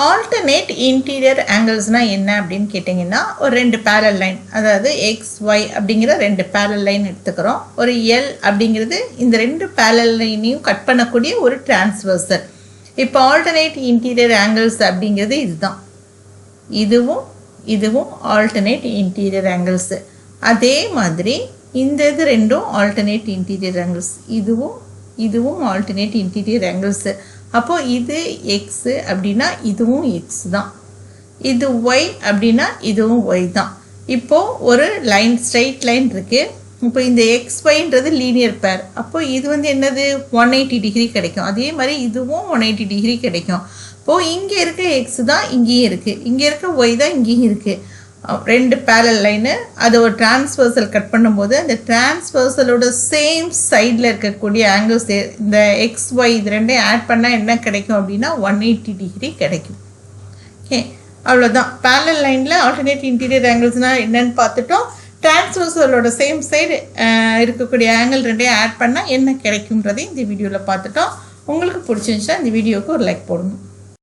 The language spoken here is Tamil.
ஆல்டர்னேட் இன்டீரியர் ஆங்கிள்ஸ்னா என்ன அப்படின்னு கேட்டிங்கன்னா, ஒரு 2 பேரல் லைன், அதாவது எக்ஸ் ஒய் அப்படிங்கிற 2 பேரல் லைன் எடுத்துக்கிறோம். ஒரு எல் அப்படிங்கிறது இந்த 2 பேரல் லைனையும் கட் பண்ணக்கூடிய ஒரு டிரான்ஸ்வர்சல். இப்போ ஆல்டர்னேட் இன்டீரியர் ஆங்கிள்ஸ் அப்படிங்கிறது இதுதான். இதுவும் ஆல்டர்னேட் இன்டீரியர் ஆங்கிள்ஸ். அதே மாதிரி இந்த இது ரெண்டும் ஆல்டர்னேட் இன்டீரியர் ஆங்கிள்ஸ். இதுவும் ஆல்டர்னேட் இன்டீரியர் ஆங்கிள்ஸ். அப்போது இது எக்ஸு அப்படின்னா இதுவும் எக்ஸ் தான். இது ஒய் அப்படின்னா இதுவும் ஒய் தான். இப்போது ஒரு லைன், ஸ்ட்ரைட் லைன் இருக்குது. இப்போ இந்த எக்ஸ் ஒய்ன்றது லீனியர் பேர். அப்போது இது என்னது 180 டிகிரி கிடைக்கும். அதே மாதிரி இதுவும் 180 டிகிரி கிடைக்கும். இப்போது இங்கே இருக்க எக்ஸ் தான் இங்கேயும் இருக்குது, இங்கே இருக்க ஒய் தான் இங்கேயும் இருக்குது. 2 பேரல் லைனு, அதை ஒரு டிரான்ஸ்வர்சல் கட் பண்ணும்போது அந்த டிரான்ஸ்வர்சலோட சேம் சைடில் இருக்கக்கூடிய ஆங்கிள்ஸ், இந்த எக்ஸ் ஒய் இது ரெண்டையும் ஆட் பண்ணால் என்ன கிடைக்கும் அப்படின்னா 180 டிகிரி கிடைக்கும். ஓகே, அவ்வளோதான். பேரல் லைனில் ஆல்டர்னேட் இன்டீரியர் ஆங்கிள்ஸ்னால் என்னென்னு பார்த்துட்டோம். டிரான்ஸ்வர்சலோட சேம் சைடு இருக்கக்கூடிய ஆங்கிள் ரெண்டையும் ஆட் பண்ணால் என்ன கிடைக்கும்ன்றதையும் இந்த வீடியோவில் பார்த்துட்டோம். உங்களுக்கு பிடிச்சிருந்துச்சா இந்த வீடியோவுக்கு ஒரு லைக் போடணும்.